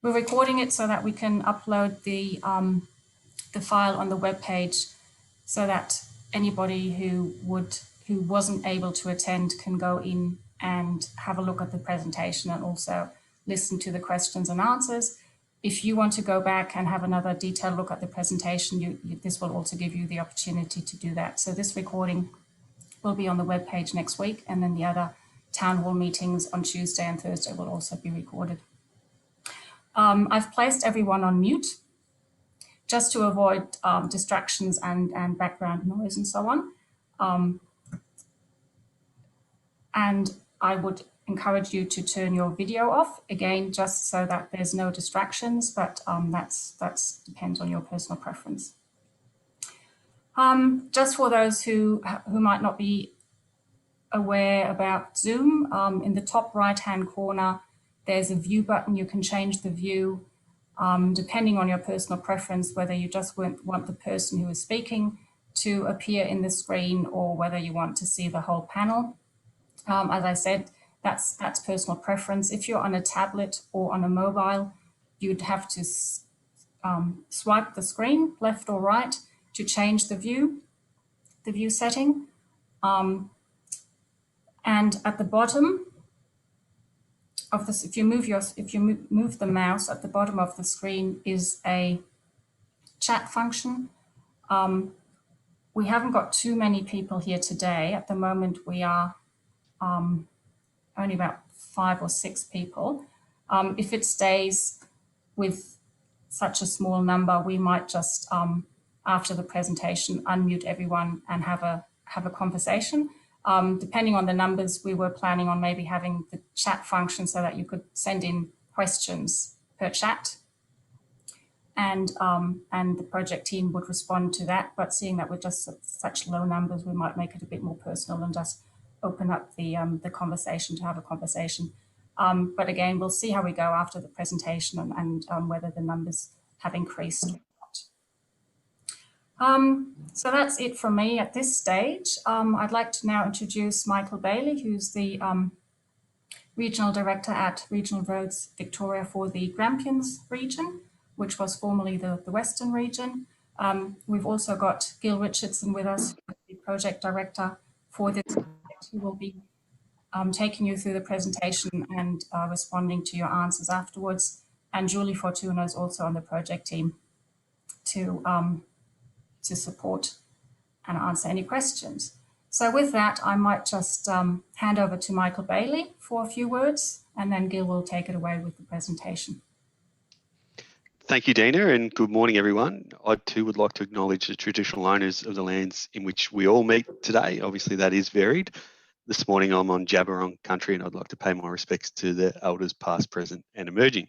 We're recording it so that we can upload the file on the web page, so that anybody who wasn't able to attend can go in and have a look at the presentation and also listen to the questions and answers. If you want to go back and have another detailed look at the presentation, this will also give you the opportunity to do that. So this recording will be on the web page next week, and then the other town hall meetings on Tuesday and Thursday will also be recorded. I've placed everyone on mute just to avoid distractions and background noise and so on. And I would encourage you to turn your video off, again, just so that there's no distractions, but that's depends on your personal preference. Just for those who might not be aware about Zoom, in the top right-hand corner, there's a view button. You can change the view depending on your personal preference, whether you just want the person who is speaking to appear in the screen or whether you want to see the whole panel. As I said, that's personal preference. If you're on a tablet or on a mobile, you'd have to swipe the screen left or right to change the view setting. And at the bottom of this, if you move the mouse, at the bottom of the screen is a chat function. We haven't got too many people here today. At the moment, we are only about 5 or 6 people. If it stays with such a small number, we might just, after the presentation, unmute everyone and have a conversation. Depending on the numbers, we were planning on maybe having the chat function so that you could send in questions per chat, and the project team would respond to that. But seeing that we're just such low numbers, we might make it a bit more personal and just open up the conversation to have a conversation. But again, we'll see how we go after the presentation and whether the numbers have increased. So that's it from me at this stage. I'd like to now introduce Michael Bailey, who's the Regional Director at Regional Roads Victoria for the Grampians region, which was formerly the Western region. We've also got Gil Richardson with us, the Project Director for this project, who will be taking you through the presentation and responding to your answers afterwards. And Julie Fortuna is also on the project team to support and answer any questions. So with that, I might just hand over to Michael Bailey for a few words, and then Gil will take it away with the presentation. Thank you, Dina, and good morning, everyone. I too would like to acknowledge the traditional owners of the lands in which we all meet today. Obviously, that is varied. This morning, I'm on Jabberong country, and I'd like to pay my respects to the elders past, present, and emerging.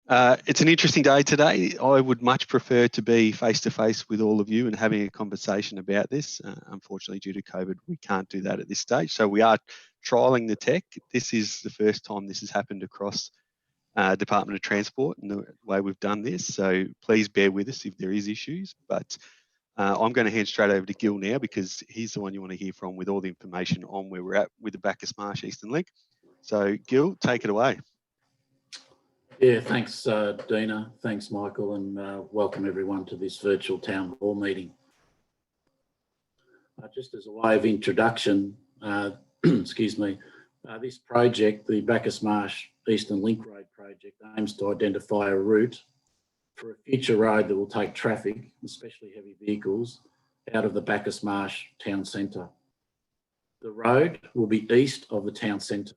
It's an interesting day today. I would much prefer to be face-to-face with all of you and having a conversation about this. Unfortunately, due to COVID, we can't do that at this stage. So we are trialling the tech. This is the first time this has happened across Department of Transport and the way we've done this. So please bear with us if there is issues. But I'm going to hand straight over to Gil now, because he's the one you want to hear from with all the information on where we're at with the Bacchus Marsh Eastern Link. So Gil, take it away. Yeah, thanks, Dina. Thanks, Michael, and welcome everyone to this virtual town hall meeting. Just as a way of introduction, excuse me, this project, the Bacchus Marsh Eastern Link Road project, aims to identify a route for a future road that will take traffic, especially heavy vehicles, out of the Bacchus Marsh town centre. The road will be east of the town centre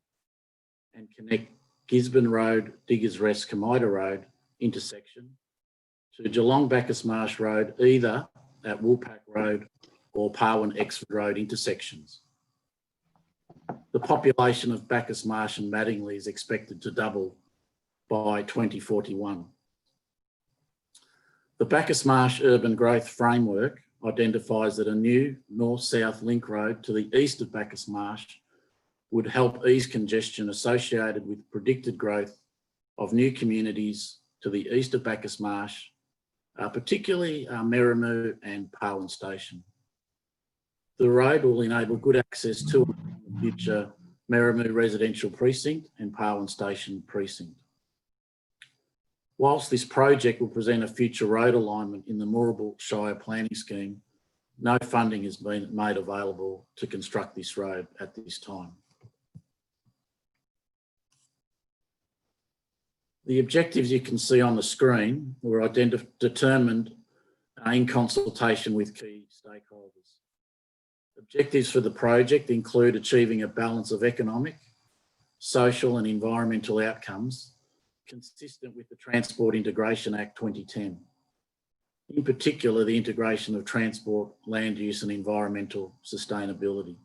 and connect Gisborne Road, Diggers Rest, Comida Road intersection to Geelong Bacchus Marsh Road, either at Woolpack Road or Parwin Exford Road intersections. The population of Bacchus Marsh and Mattingley is expected to double by 2041. The Bacchus Marsh Urban Growth Framework identifies that a new north-south link road to the east of Bacchus Marsh would help ease congestion associated with predicted growth of new communities to the east of Bacchus Marsh, particularly Merrimoo and Parwin Station. The road will enable good access to the future Merrimoo Residential Precinct and Parwin Station Precinct. Whilst this project will present a future road alignment in the Moorabool Shire planning scheme, no funding has been made available to construct this road at this time. The objectives you can see on the screen were determined in consultation with key stakeholders. Objectives for the project include achieving a balance of economic, social and environmental outcomes consistent with the Transport Integration Act 2010. In particular, the integration of transport, land use and environmental sustainability.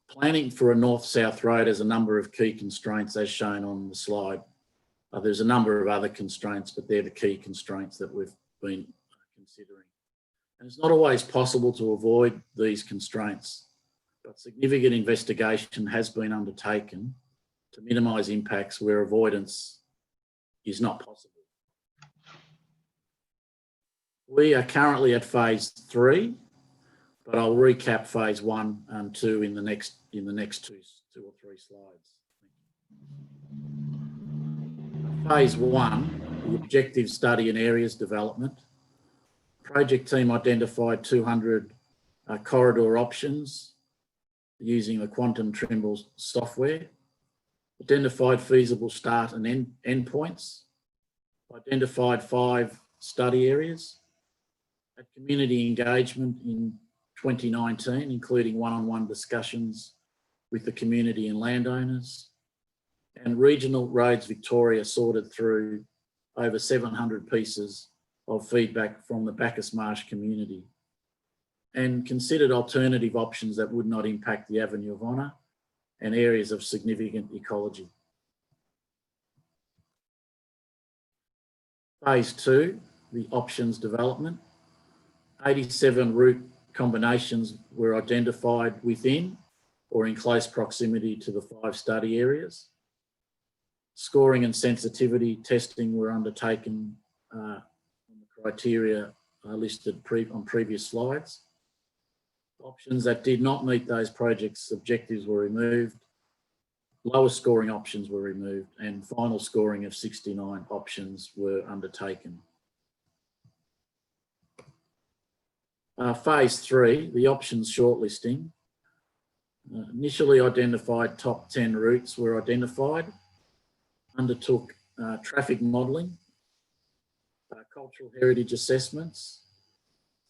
Planning for a north-south road has a number of key constraints as shown on the slide. There's a number of other constraints, but they're the key constraints that we've been considering. And it's not always possible to avoid these constraints, but significant investigation has been undertaken to minimise impacts where avoidance is not possible. We are currently at phase 3, but I'll recap phase 1 and 2 in the next two or three slides. Phase 1, the objective study and areas development. Project team identified 200 corridor options using the Quantum Trimble software, identified feasible start and end points, identified 5 study areas, had community engagement in 2019, including one-on-one discussions with the community and landowners, and Regional Roads Victoria sorted through over 700 pieces of feedback from the Bacchus Marsh community and considered alternative options that would not impact the Avenue of Honour and areas of significant ecology. Phase 2, the options development. 87 route combinations were identified within or in close proximity to the 5 study areas. Scoring and sensitivity testing were undertaken on the criteria listed on previous slides. Options that did not meet those projects' objectives were removed. Lower scoring options were removed and final scoring of 69 options were undertaken. Phase 3, the options shortlisting. Initially identified top 10 routes were identified, undertook traffic modelling, cultural heritage assessments,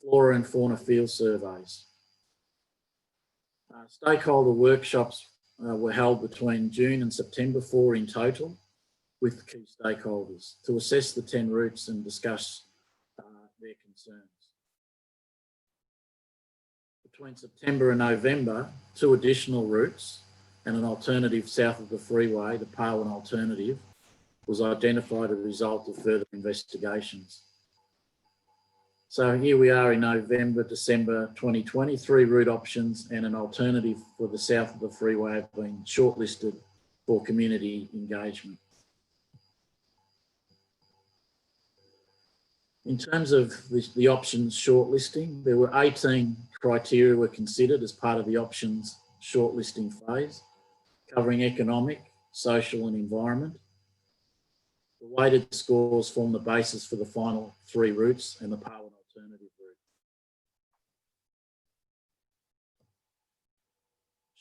flora and fauna field surveys. Stakeholder workshops were held between June and September, 4 in total, with key stakeholders to assess the 10 routes and discuss their concerns. Between September and November, 2 additional routes and an alternative south of the freeway, the Parwin alternative, was identified as a result of further investigations. So here we are in November, December 2020, 3 route options and an alternative for the south of the freeway have been shortlisted for community engagement. In terms of the options shortlisting, there were 18 criteria were considered as part of the options shortlisting phase, covering economic, social and environment. The weighted scores form the basis for the final 3 routes and the Parwin alternative route.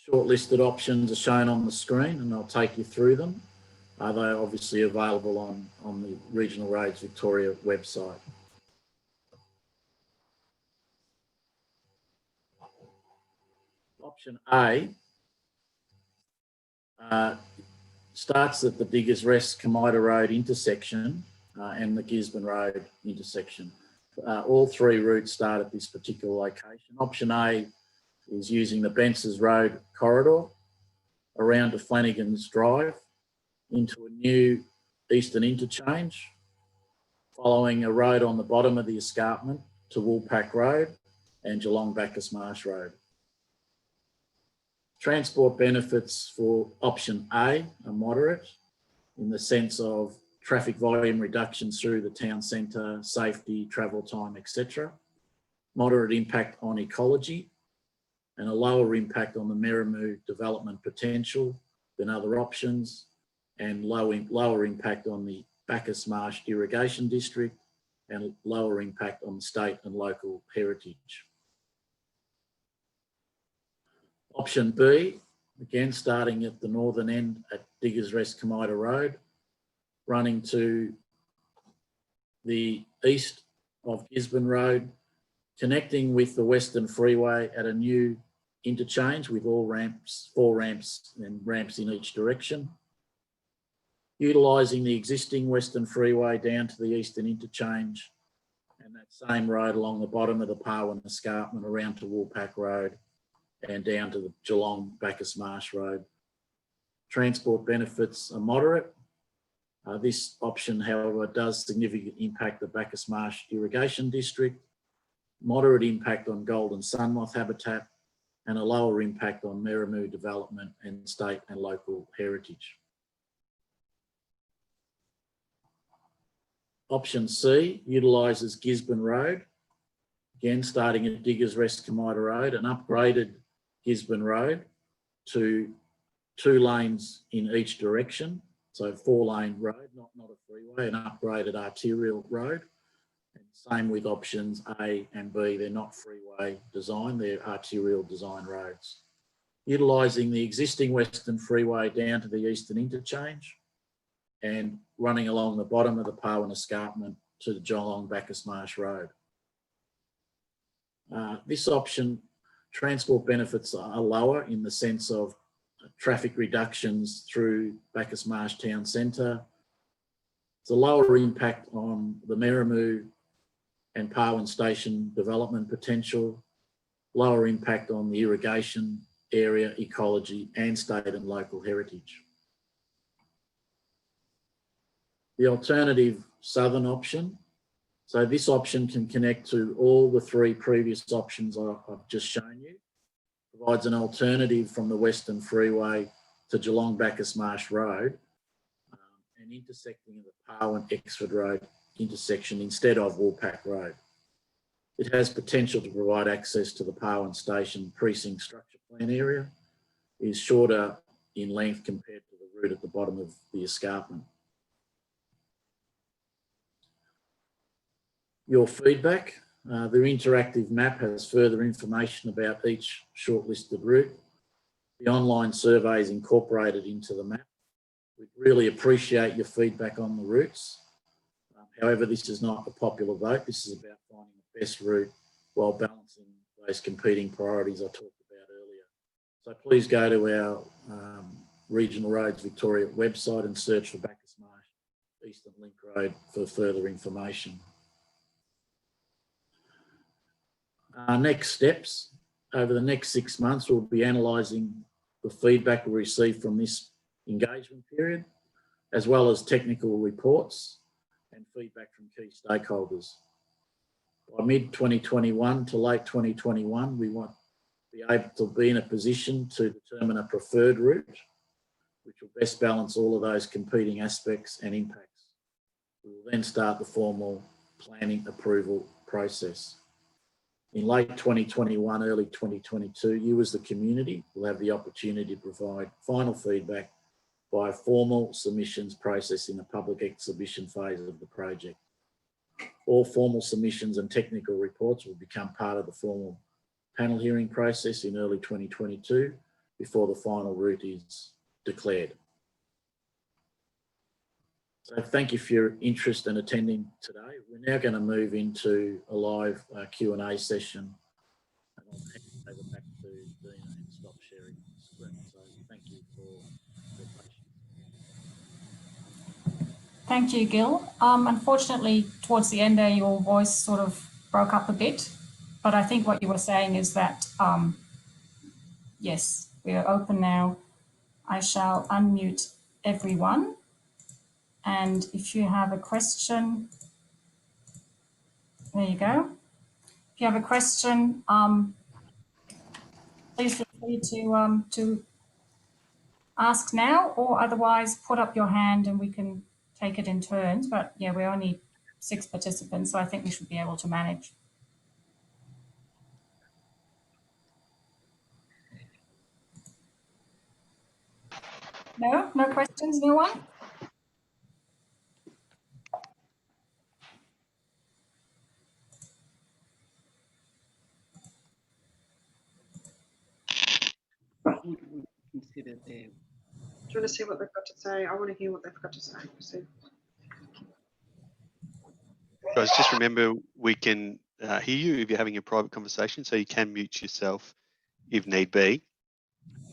Shortlisted options are shown on the screen and I'll take you through them. They're obviously available on the Regional Roads Victoria website. Option A starts at the Diggers Rest Comida Road intersection and the Gisborne Road intersection. All 3 routes start at this particular location. Option A is using the Bences Road corridor around to Flanagan's Drive into a new eastern interchange, following a road on the bottom of the escarpment to Woolpack Road and Geelong Bacchus Marsh Road. Transport benefits for option A are moderate in the sense of traffic volume reductions through the town centre, safety, travel time, etc. Moderate impact on ecology and a lower impact on the Merrimoo development potential than other options, and lower impact on the Bacchus Marsh Irrigation District, and lower impact on the state and local heritage. Option B, again starting at the northern end at Diggers Rest Comida Road, running to the east of Gisborne Road, connecting with the Western Freeway at a new interchange with all ramps, 4 ramps and ramps in each direction. Utilising the existing Western Freeway down to the Eastern Interchange, and that same road along the bottom of the Parwin Escarpment around to Woolpack Road and down to the Geelong Bacchus Marsh Road. Transport benefits are moderate. This option, however, does significantly impact the Bacchus Marsh Irrigation District, moderate impact on golden sunmoth habitat, and a lower impact on Merimoo development and state and local heritage. Option C utilises Gisborne Road, again starting at Diggers Rest Comida Road, an upgraded Gisborne Road to 2 lanes in each direction. So 4-lane road, not a freeway, an upgraded arterial road. And same with options A and B, they're not freeway design, they're arterial design roads. Utilising the existing Western Freeway down to the Eastern Interchange and running along the bottom of the Parwin Escarpment to the Geelong Bacchus Marsh Road. This option, transport benefits are lower in the sense of traffic reductions through Bacchus Marsh Town Centre. It's a lower impact on the Merimoo and Parwin Station development potential, lower impact on the irrigation area, ecology and state and local heritage. The alternative southern option. So this option can connect to all the 3 previous options I've just shown you. Provides an alternative from the Western Freeway to Geelong Bacchus Marsh Road and intersecting at the Parwin Exford Road intersection instead of Woolpack Road. It has potential to provide access to the Parwin Station precinct structure plan area. It is shorter in length compared to the route at the bottom of the escarpment. Your feedback. The interactive map has further information about each shortlisted route. The online survey is incorporated into the map. We'd really appreciate your feedback on the routes. However, this is not a popular vote. This is about finding the best route while balancing those competing priorities I talked about earlier. So please go to our Regional Roads Victoria website and search for Bacchus Marsh Eastern Link Road for further information. Next steps. Over the next 6 months, we'll be analysing the feedback we received from this engagement period, as well as technical reports and feedback from key stakeholders. By mid-2021 to late 2021, we want to be able to be in a position to determine a preferred route, which will best balance all of those competing aspects and impacts. We will then start the formal planning approval process. In late 2021, early 2022, you as the community will have the opportunity to provide final feedback by a formal submissions process in the public exhibition phase of the project. All formal submissions and technical reports will become part of the formal panel hearing process in early 2022 before the final route is declared. So thank you for your interest in attending today. We're now going to move into a live Q&A session. And I'll hand over back to Dina and stop sharing the screen. So thank you for your patience. Thank you, Gil. Unfortunately, towards the end there, your voice sort of broke up a bit. But I think what you were saying is that, yes, we are open now. I shall unmute everyone. And if you have a question, there you go. If you have a question, please feel free to ask now, or otherwise put up your hand and we can take it in turns. But yeah, we're only 6 participants, so I think we should be able to manage. No? No questions? No one? Consider there. Do you want to see what they've got to say? I want to hear what they've got to say. So, Guys, just remember we can hear you if you're having a private conversation, so you can mute yourself if need be.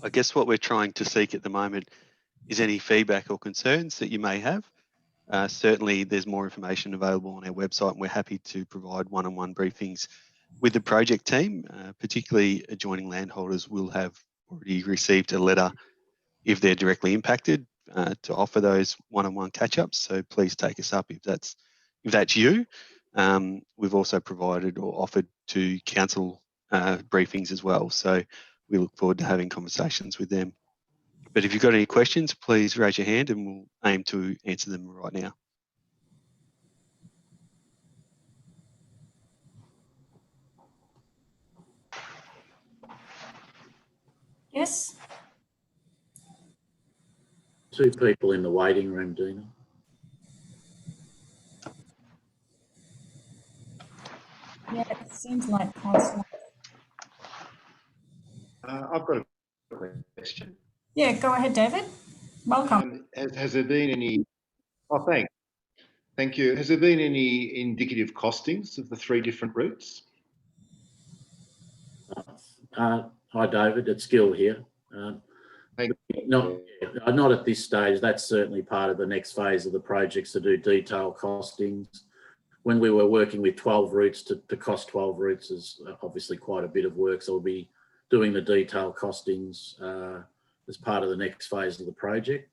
I guess what we're trying to seek at the moment is any feedback or concerns that you may have. Certainly, there's more information available on our website, and we're happy to provide one-on-one briefings with the project team. Particularly adjoining landholders will have already received a letter if they're directly impacted to offer those one-on-one catch-ups. So please take us up if that's you. We've also provided or offered to council briefings as well. So we look forward to having conversations with them. But if you've got any questions, please raise your hand and we'll aim to answer them right now. Yes? 2 people in the waiting room, Dina. Yeah, it seems like councillor. I've got a question. Yeah, go ahead, David. Welcome. Has there been any? Oh, thank you. Has there been any indicative costings of the 3 different routes? Hi, David. It's Gil here. Thank Not at this stage. That's certainly part of the next phase of the projects to do detailed costings. When we were working with 12 routes, to cost 12 routes is obviously quite a bit of work. So we'll be doing the detailed costings as part of the next phase of the project.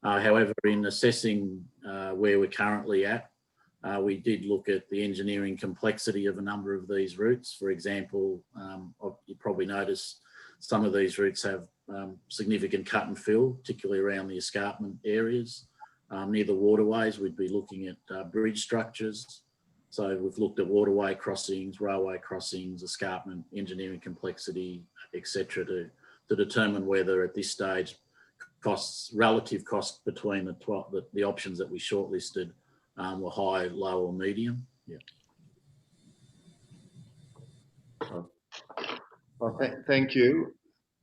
However, in assessing where we're currently at, we did look at the engineering complexity of a number of these routes. For example, you probably notice some of these routes have significant cut and fill, particularly around the escarpment areas. Near the waterways, we'd be looking at bridge structures. So we've looked at waterway crossings, railway crossings, escarpment, engineering complexity, etc., to determine whether at this stage relative costs between the options that we shortlisted were high, low, or medium. Yeah. Well, thank you.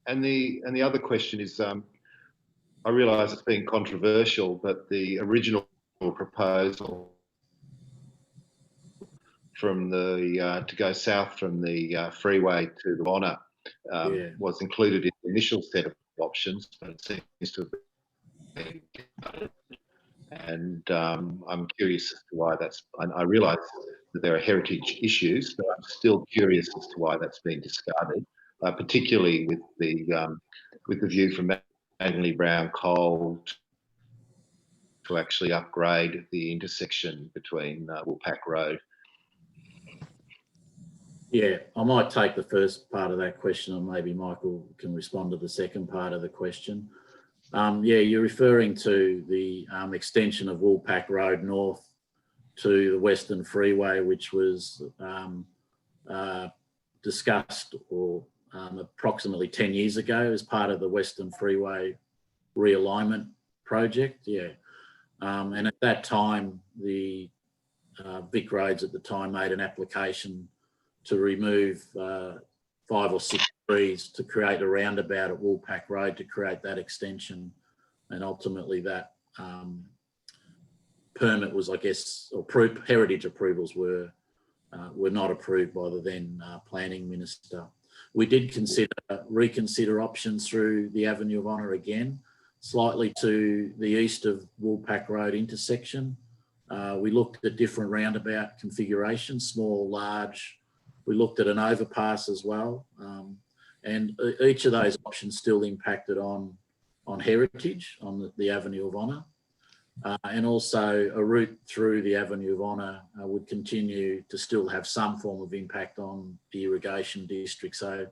And the other question is, I realise it's been controversial, but the original proposal from the to go south from the freeway to the Bonner was included in the initial set of options, but it seems to have been discarded. And I'm curious as to why that's. I realise that there are heritage issues, but I'm still curious as to why that's been discarded, particularly with the view from Manly Brown Coal to actually upgrade the intersection between Woolpack Road. Yeah, I might take the first part of that question and maybe Michael can respond to the second part of the question. Yeah, you're referring to the extension of Woolpack Road north to the Western Freeway, which was discussed approximately 10 years ago as part of the Western Freeway realignment project. Yeah, and at that time, the Vic Roads at the time made an application to remove 5 or 6 trees to create a roundabout at Woolpack Road to create that extension, and ultimately that permit was, I guess, or heritage approvals were not approved by the then planning minister. We did reconsider options through the Avenue of Honour again, slightly to the east of Woolpack Road intersection. We looked at different roundabout configurations, small, large. We looked at an overpass as well, and each of those options still impacted on heritage, on the Avenue of Honour, and also a route through the Avenue of Honour would continue to still have some form of impact on the irrigation district. So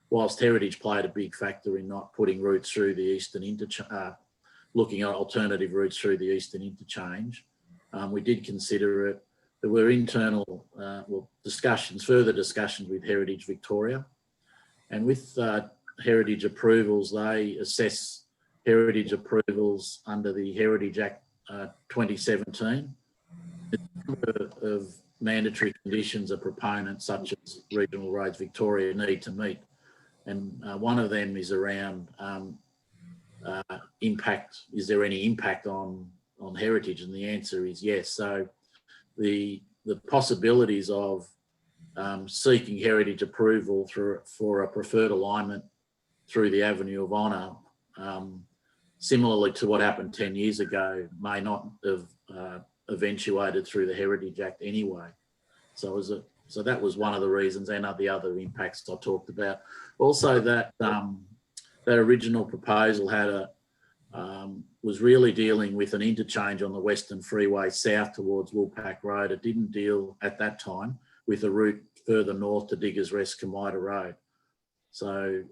whilst heritage played a big factor in not putting routes through the eastern interchange, looking at alternative routes through the eastern interchange, we did consider it. There were internal further discussions with Heritage Victoria, and with Heritage approvals, they assess heritage approvals under the Heritage Act 2017. A number of mandatory conditions a proponent such as Regional Roads Victoria need to meet. And one of them is around impact. Is there any impact on heritage? And the answer is yes. So the possibilities of seeking heritage approval for a preferred alignment through the Avenue of Honour, similarly to what happened 10 years ago, may not have eventuated through the Heritage Act anyway. So that was one of the reasons, and the other impacts I talked about. Also, that that original proposal had was really dealing with an interchange on the Western Freeway south towards Woolpack Road. It didn't deal at that time with a route further north to Diggers Rest, Kamida Road. So,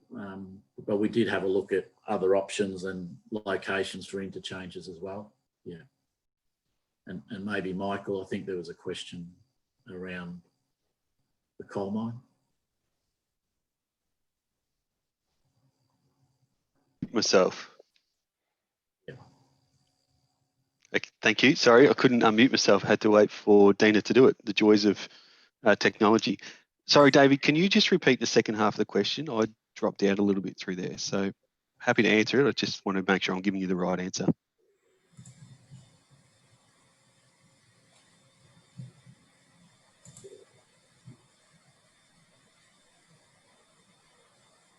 but we did have a look at other options and locations for interchanges as well. Yeah. And maybe Michael, I think there was a question around the coal mine. Myself. Yeah. Okay, thank you. Sorry, I couldn't unmute myself. I had to wait for Dina to do it. The joys of technology. Sorry, David, can you just repeat the second half of the question? I dropped out a little bit through there. So happy to answer it. I just want to make sure I'm giving you the right answer.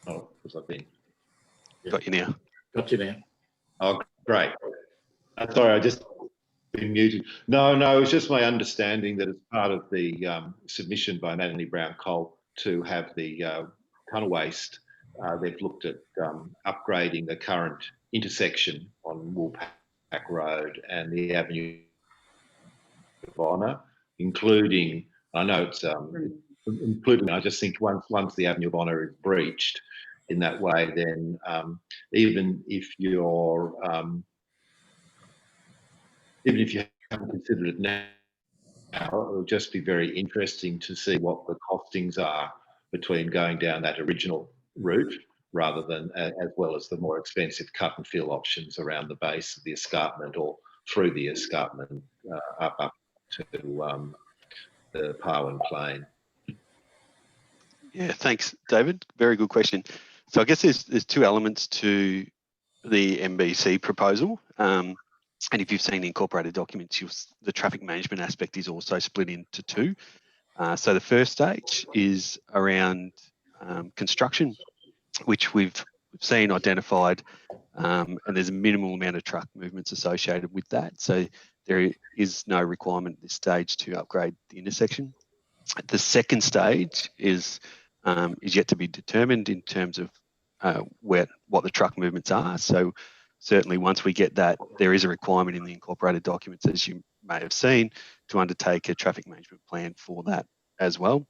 Oh, was I being? Yeah. Got you now. Got you now. Oh, great. Sorry, I just been muted. No, it's just my understanding that as part of the submission by Manly Brown Coal to have the tunnel waste, they've looked at upgrading the current intersection on Woolpack Road and the Avenue of Honour, including, I know it's including, I just think once the Avenue of Honour is breached in that way, then even if you haven't considered it now, it will just be very interesting to see what the costings are between going down that original route rather than as well as the more expensive cut and fill options around the base of the escarpment or through the escarpment up to the Parwin Plain. Yeah, thanks, David. Very good question. So I guess there's two elements to the MBC proposal. And if you've seen the incorporated documents, the traffic management aspect is also split into two. So the first stage is around construction, which we've seen identified, and there's a minimal amount of truck movements associated with that. So there is no requirement at this stage to upgrade the intersection. The second stage is yet to be determined in terms of what the truck movements are. So certainly once we get that, there is a requirement in the incorporated documents, as you may have seen, to undertake a traffic management plan for that as well.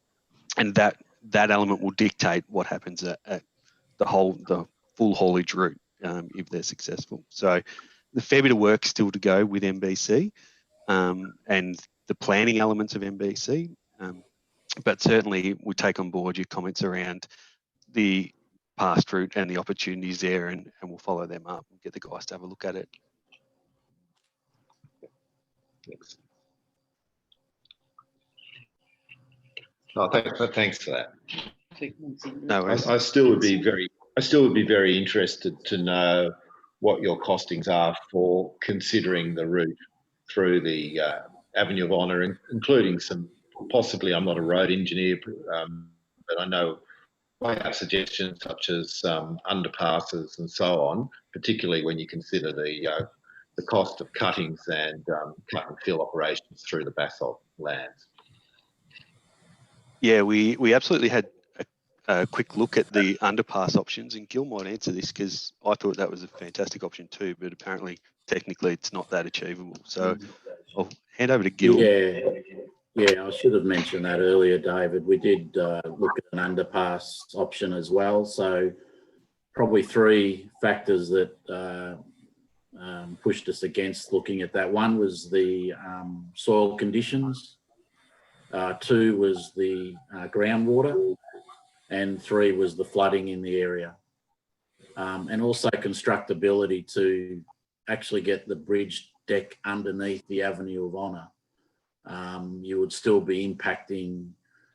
And that element will dictate what happens at the full haulage route if they're successful. So the fair bit of work still to go with MBC and the planning elements of MBC. But certainly we take on board your comments around the past route and the opportunities there, and we'll follow them up and get the guys to have a look at it. Thanks. Oh, thanks for that. No worries. I still would be very interested to know what your costings are for considering the route through the Avenue of Honour, including some possibly. I'm not a road engineer, but I know I have suggestions such as underpasses and so on, particularly when you consider the cost of cuttings and cut and fill operations through the basalt lands. Yeah, we absolutely had a quick look at the underpass options, and Gil might answer this because I thought that was a fantastic option too, but apparently technically it's not that achievable. So I'll hand over to Gil. Yeah, I should have mentioned that earlier, David. We did look at an underpass option as well. So probably three factors that pushed us against looking at that. One was the soil conditions. Two was the groundwater. And three was the flooding in the area. and also constructability to actually get the bridge deck underneath the Avenue of Honour. You would still be impacting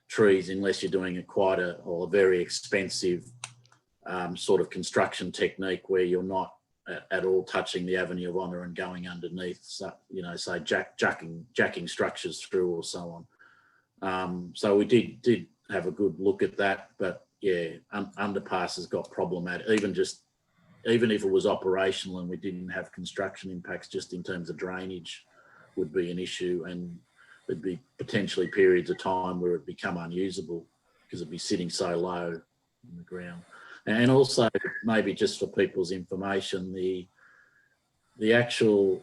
trees unless you're doing a very expensive sort of construction technique where you're not at all touching the Avenue of Honour and going underneath, so, say jacking structures through or so on. So we did have a good look at that, but yeah, underpass has got problematic. Even if it was operational and we didn't have construction impacts, just in terms of drainage, would be an issue, and there'd be potentially periods of time where it'd become unusable because it'd be sitting so low in the ground. And also, maybe just for people's information, the actual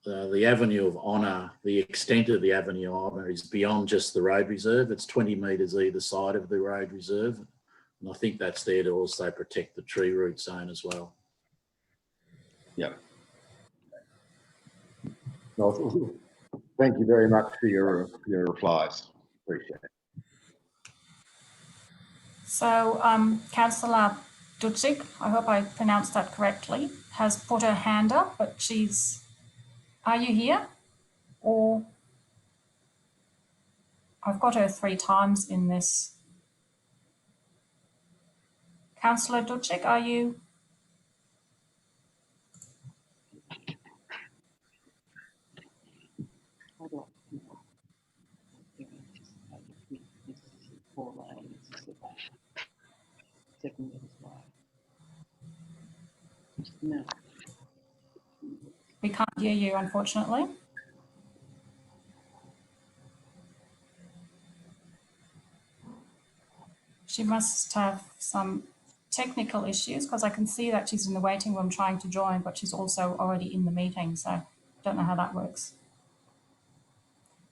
the Avenue of Honour, the extent of the Avenue of Honour is beyond just the road reserve. It's 20 metres either side of the road reserve. And I think that's there to also protect the tree root zone as well. Yeah. Well, thank you very much for your replies. Appreciate it. So Councillor Dudzik, I hope I pronounced that correctly, has put her hand up, but are you here? Or I've got her 3 times in this. Councillor Dudzik, are you? No. We can't hear you, unfortunately. She must have some technical issues because I can see that she's in the waiting room trying to join, but she's also already in the meeting, so I don't know how that works.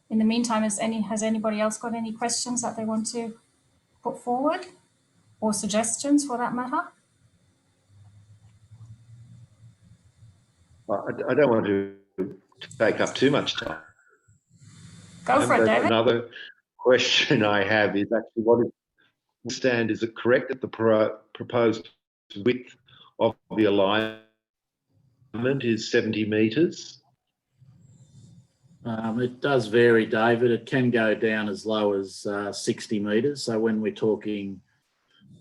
In the meantime, has anybody else got any questions that they want to put forward, or suggestions for that matter? Well, I don't want to take up too much time. Go for it, David. Another question I have is actually is it correct that the proposed width of the alignment is 70 metres? It does vary, David. It can go down as low as 60 metres. So when we're talking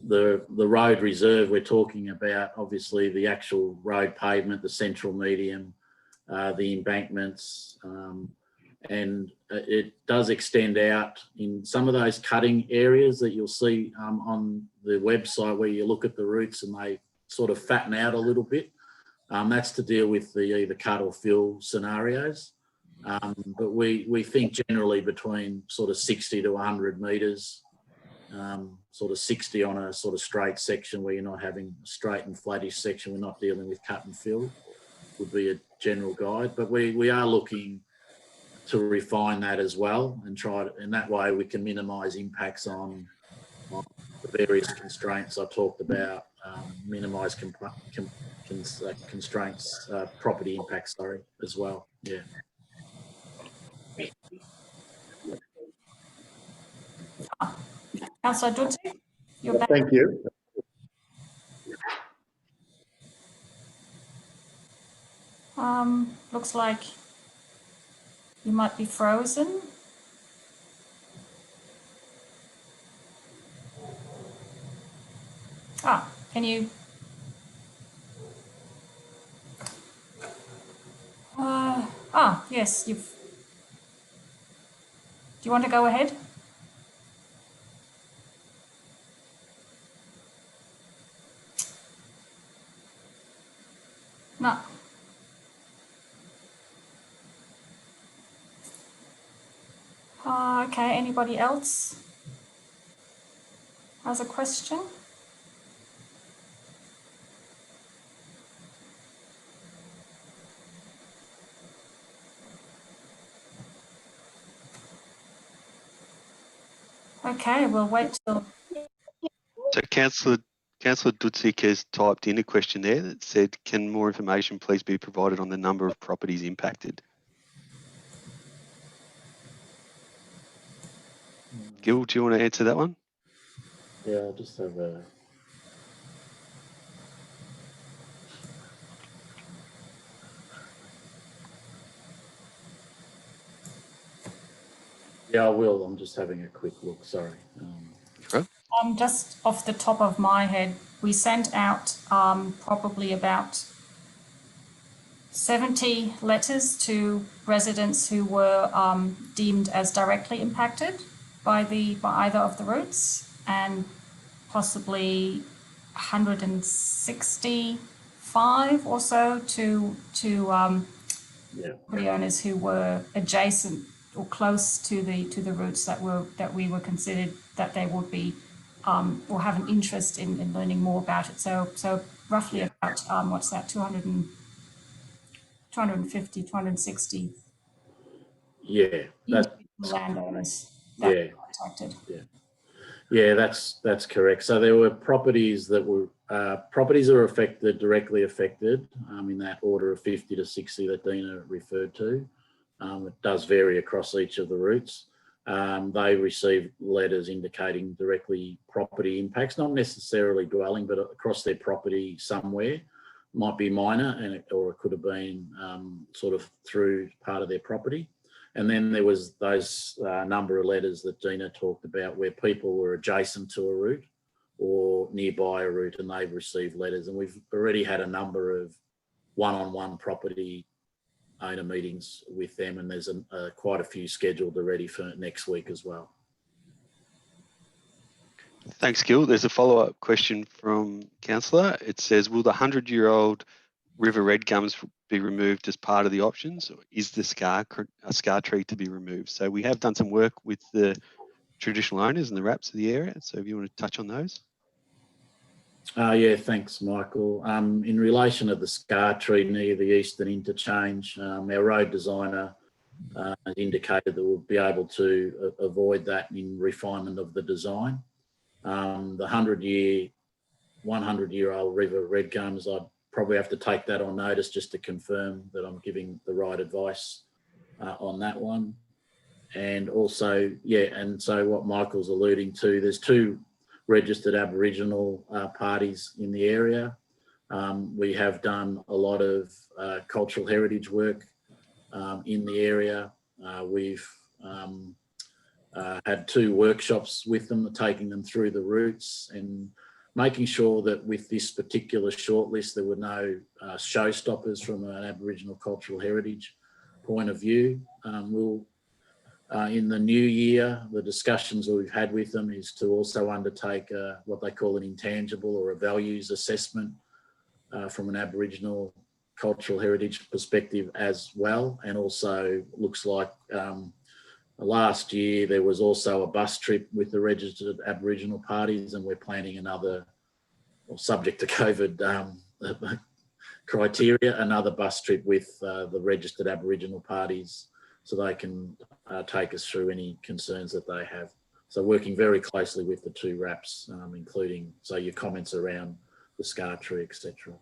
the road reserve, we're talking about obviously the actual road pavement, the central medium, the embankments, and it does extend out in some of those cutting areas that you'll see on the website where you look at the roots and they sort of fatten out a little bit. That's to deal with the either cut or fill scenarios. But we think generally between sort of 60 to 100 metres, sort of 60 on a sort of straight section where you're not having a straight and flattish section, we're not dealing with cut and fill, would be a general guide. But we are looking to refine that as well and try to, in that way we can minimise impacts on the various constraints I talked about, minimise constraints, property impacts, sorry, as well. Yeah. Councillor Dudzik, you're back. Thank you. Looks like you might be frozen. Can you? Yes, you've. Do you want to go ahead? No. Okay, anybody else has a question? Okay, we'll wait till. So Councillor Dudzik has typed in a question there that said, can more information please be provided on the number of properties impacted? Gil, do you want to answer that one? Yeah, I'll just have a... Yeah, I will. I'm just having a quick look. Sorry. Just off the top of my head, we sent out probably about 70 letters to residents who were deemed as directly impacted by either of the routes, and possibly 165 or so to property owners who were adjacent or close to the routes that we were considered that they would be or have an interest in learning more about it. So roughly about what's that, 250, 260 landowners that were contacted. Yeah, that's correct. So there were properties that were properties that were affected, directly affected, in that order of 50 to 60 that Dina referred to. It does vary across each of the routes. They received letters indicating directly property impacts, not necessarily dwelling, but across their property somewhere. Might be minor, or it could have been sort of through part of their property. And then there was those number of letters that Dina talked about where people were adjacent to a route or nearby a route and they've received letters. And we've already had a number of one-on-one property owner meetings with them, and there's quite a few scheduled already for next week as well. Thanks, Gil. There's a follow-up question from Councillor. It says, will the 100-year-old river red gums be removed as part of the options, or is the scar tree to be removed? So we have done some work with the traditional owners and the RAPs of the area. So if you want to touch on those. Yeah, thanks, Michael. In relation to the scar tree near the Eastern Interchange, our road designer has indicated that we'll be able to avoid that in refinement of the design. The 100-year-old river red gums, I'd probably have to take that on notice just to confirm that I'm giving the right advice on that one. And also, and so what Michael's alluding to, there's 2 registered Aboriginal parties in the area. We have done a lot of cultural heritage work in the area. We've had 2 workshops with them, taking them through the routes and making sure that with this particular shortlist, there were no showstoppers from an Aboriginal cultural heritage point of view. We'll in the new year, the discussions that we've had with them is to also undertake what they call an intangible or a values assessment from an Aboriginal cultural heritage perspective as well. And also looks like last year there was also a bus trip with the registered Aboriginal parties, and we're planning another, well, subject to COVID criteria, another bus trip with the registered Aboriginal parties, so they can take us through any concerns that they have. So working very closely with the 2 RAPs, including, so your comments around the scar tree, etc.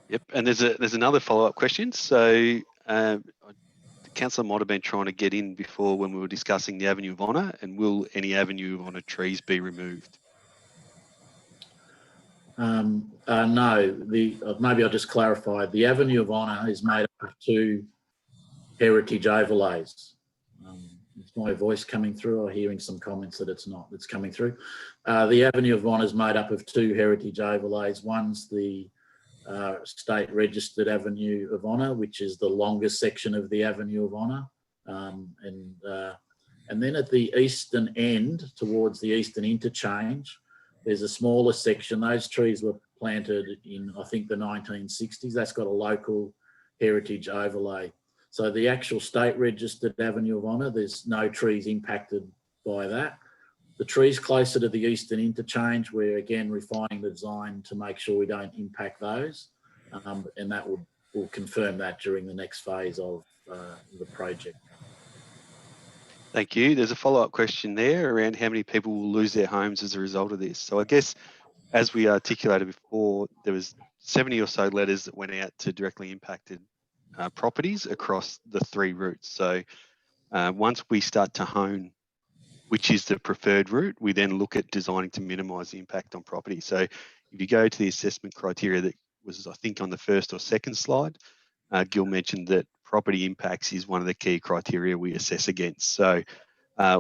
Yep, and there's another follow-up question. So the councillor might have been trying to get in before when we were discussing the Avenue of Honour, and will any Avenue of Honour trees be removed? No, maybe I'll just clarify. The Avenue of Honour is made up of 2 heritage overlays. Is my voice coming through, or hearing some comments that it's not? It's coming through. The Avenue of Honour is made up of 2 heritage overlays. One's the state registered Avenue of Honour, which is the longest section of the Avenue of Honour, and then at the eastern end, towards the Eastern Interchange, there's a smaller section. Those trees were planted in, I think, the 1960s. That's got a local heritage overlay. So the actual state registered Avenue of Honour, there's no trees impacted by that. The trees closer to the Eastern Interchange, we're again refining the design to make sure we don't impact those, and that we'll confirm that during the next phase of the project. Thank you. There's a follow-up question there around how many people will lose their homes as a result of this. So I guess, as we articulated before, there was 70 or so letters that went out to directly impacted properties across the 3 routes. So once we start to hone which is the preferred route, we then look at designing to minimise the impact on property. So if you go to the assessment criteria that was, I think, on the first or second slide, Gil mentioned that property impacts is one of the key criteria we assess against. So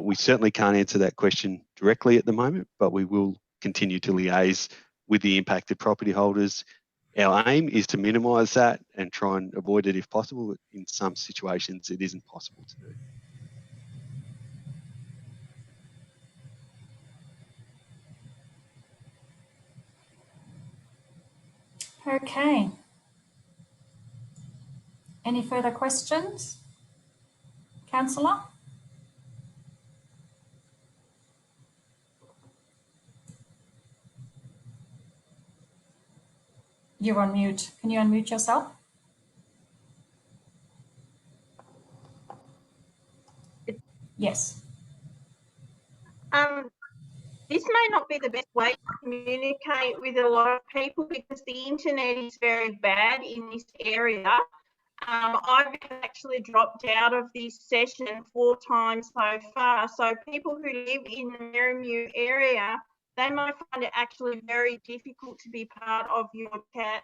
we certainly can't answer that question directly at the moment, but we will continue to liaise with the impacted property holders. Our aim is to minimise that and try and avoid it if possible, but in some situations it isn't possible to do. Okay. Any further questions? Councillor? You're on mute. Can you unmute yourself? Yes. This may not be the best way to communicate with a lot of people because the internet is very bad in this area. I've actually dropped out of this session 4 times so far. So people who live in the Merrimew area, they might find it actually very difficult to be part of your chat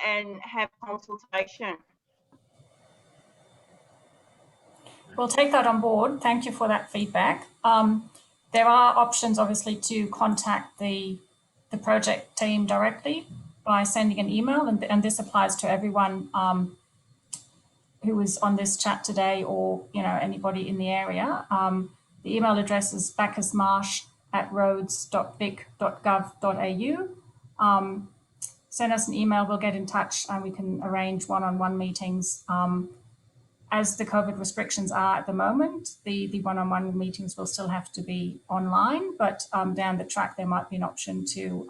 and have consultation. We'll take that on board. Thank you for that feedback. There are options, obviously, to contact the project team directly by sending an email, and this applies to everyone who is on this chat today, or anybody in the area. The email address is bacchusmarsh@rhodes.vic.gov.au. Send us an email, we'll get in touch and we can arrange one-on-one meetings. As the COVID restrictions are at the moment, the one-on-one meetings will still have to be online, but down the track there might be an option to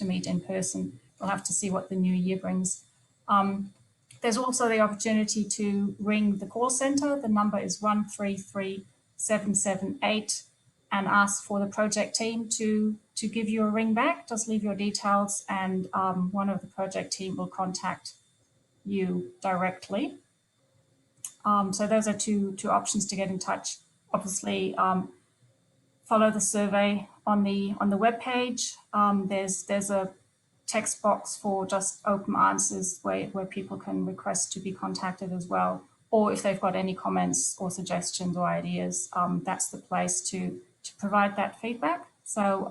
meet in person. We'll have to see what the new year brings. There's also the opportunity to ring the call centre. The number is 133778, and ask for the project team to give you a ring back. Just leave your details and one of the project team will contact you directly. So those are two options to get in touch. Obviously, follow the survey on the webpage. There's a text box for just open answers where people can request to be contacted as well. Or if they've got any comments or suggestions or ideas, that's the place to provide that feedback. So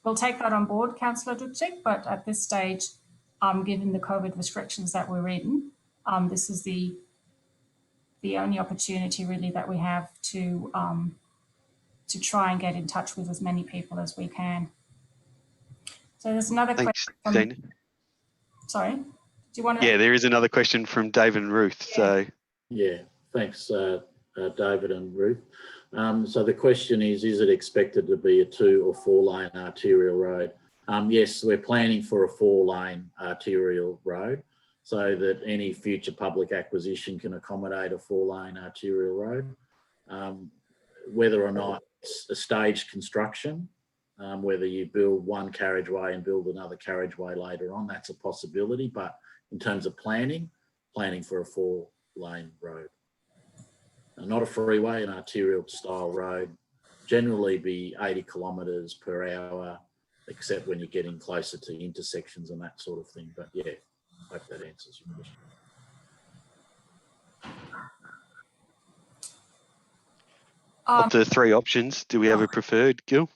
we'll take that on board, Councillor Dutchik, but at this stage, given the COVID restrictions that we're in, this is the only opportunity really that we have to try and get in touch with as many people as we can. So there's another question. Thanks, Dana. Sorry, do you want to? Yeah, there is another question from David and Ruth. Yeah. So Yeah, thanks, David and Ruth. So the question is it expected to be a 2 or 4 lane arterial road? Yes, we're planning for a 4 lane arterial road, so that any future public acquisition can accommodate a 4 lane arterial road. Whether or not it's a staged construction, whether you build one carriageway and build another carriageway later on, that's a possibility. But in terms of planning for a 4 lane road. Not a freeway, an arterial style road, generally be 80 kilometres per hour, except when you're getting closer to intersections and that sort of thing. But yeah, I hope that answers your question. of the 3 options, do we have a preferred, Gil?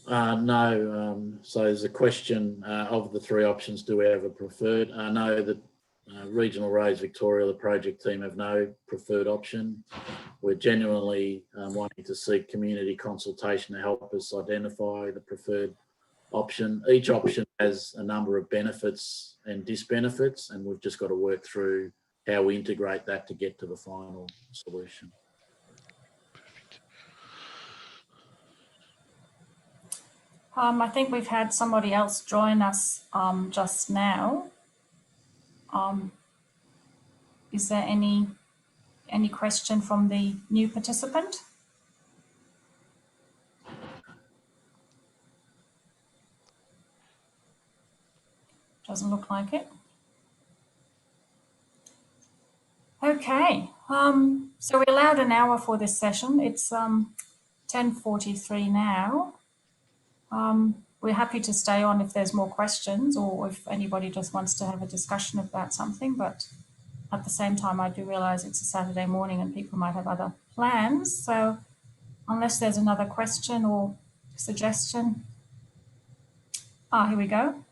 No. So there's a question of the 3 options, do we have a preferred? No, the Regional Roads Victoria, the project team, have no preferred option. We're genuinely wanting to seek community consultation to help us identify the preferred option. Each option has a number of benefits and disbenefits, and we've just got to work through how we integrate that to get to the final solution. I think we've had somebody else join us just now. Is there any question from the new participant? Doesn't look like it. Okay, so we allowed an hour for this session. It's 10:43 now. We're happy to stay on if there's more questions or if anybody just wants to have a discussion about something, but at the same time, I do realize it's a Saturday morning and people might have other plans. So unless there's another question or suggestion. Here we go.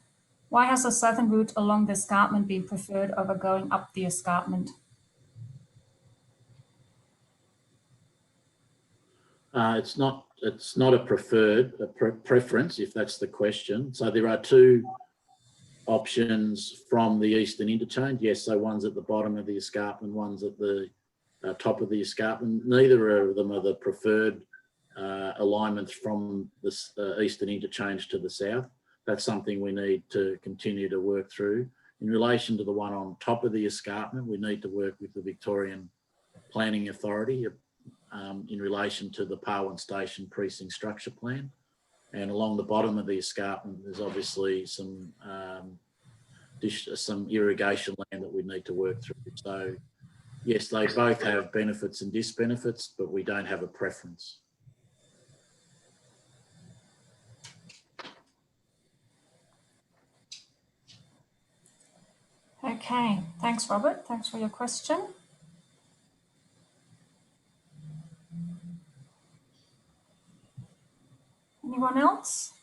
Why has the southern route along the escarpment been preferred over going up the escarpment? It's not a preference, if that's the question. So there are two options from the eastern interchange. Yes, so one's at the bottom of the escarpment, one's at the top of the escarpment. Neither of them are the preferred alignments from the eastern interchange to the south. That's something we need to continue to work through. In relation to the one on top of the escarpment, we need to work with the Victorian Planning Authority in relation to the Parwin Station precinct structure plan. And along the bottom of the escarpment, there's obviously some irrigation land that we need to work through. So yes, they both have benefits and disbenefits, but we don't have a preference. Okay, thanks, Robert. Thanks for your question. Anyone else?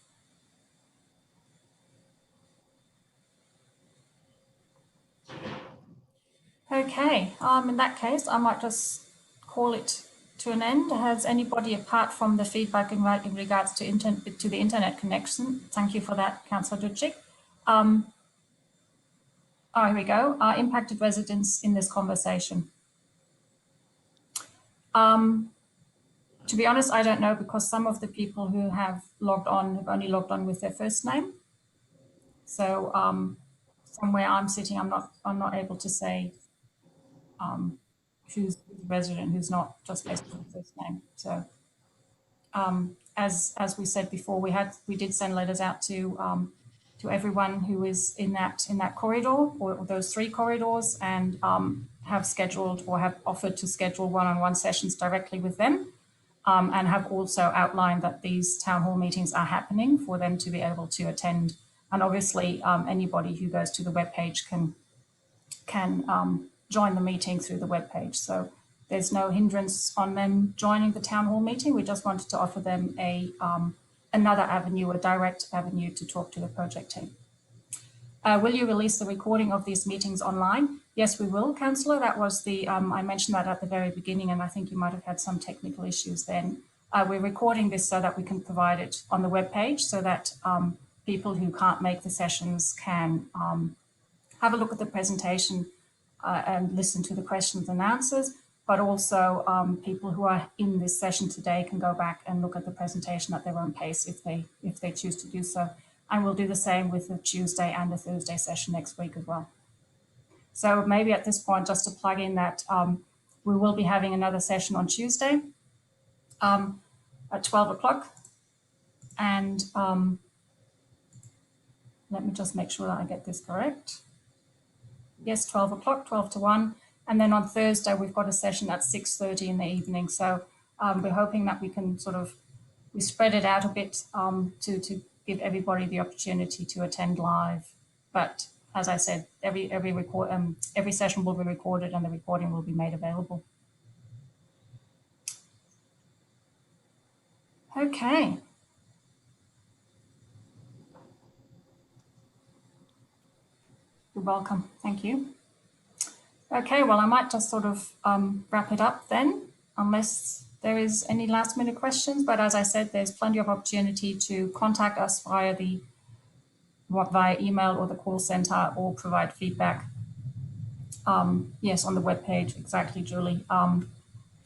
Okay, in that case, I might just call it to an end. Has anybody, apart from the feedback in regards to the internet connection? Thank you for that, Councillor Dudzik. Here we go. Impacted residents in this conversation. To be honest, I don't know, because some of the people who have logged on have only logged on with their first name. So from where I'm sitting, I'm not able to say who's the resident, who's not, just based on the first name. So as we said before, we did send letters out to everyone who is in that corridor, or those 3 corridors, and have scheduled or have offered to schedule one-on-one sessions directly with them, and have also outlined that these town hall meetings are happening for them to be able to attend. And obviously anybody who goes to the webpage can join the meeting through the webpage. So there's no hindrance on them joining the town hall meeting. We just wanted to offer them another avenue, a direct avenue to talk to the project team. Will you release the recording of these meetings online? Yes, we will, Councillor. That was I mentioned that at the very beginning, and I think you might have had some technical issues then. We're recording this so that we can provide it on the webpage, so that people who can't make the sessions can have a look at the presentation and listen to the questions and answers, but also people who are in this session today can go back and look at the presentation at their own pace if they choose to do so. And we'll do the same with the Tuesday and the Thursday session next week as well. So maybe at this point, just to plug in that we will be having another session on Tuesday at 12 o'clock. And let me just make sure that I get this correct. Yes, 12 o'clock, 12 to 1. And then on Thursday, we've got a session at 6:30 in the evening. So we're hoping that we can we spread it out a bit to give everybody the opportunity to attend live. But as I said, every session will be recorded and the recording will be made available. Okay. You're welcome. Thank you. Okay, well, I might just wrap it up then, unless there is any last minute questions. But as I said, there's plenty of opportunity to contact us via email or the call center, or provide feedback. Yes, on the webpage, exactly, Julie,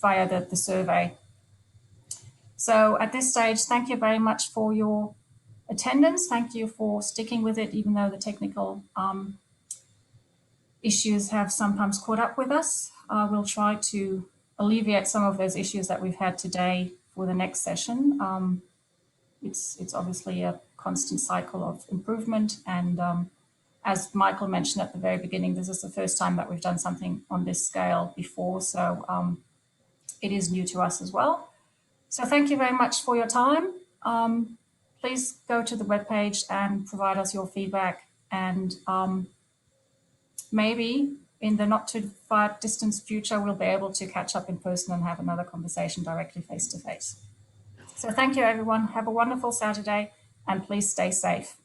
via the survey. So at this stage, thank you very much for your attendance. Thank you for sticking with it, even though the technical issues have sometimes caught up with us. We'll try to alleviate some of those issues that we've had today for the next session. It's obviously a constant cycle of improvement, and as Michael mentioned at the very beginning, this is the first time that we've done something on this scale before, so it is new to us as well. So thank you very much for your time. Please go to the webpage and provide us your feedback, and maybe in the not too far distant future, we'll be able to catch up in person and have another conversation directly face to face. So thank you, everyone. Have a wonderful Saturday and please stay safe.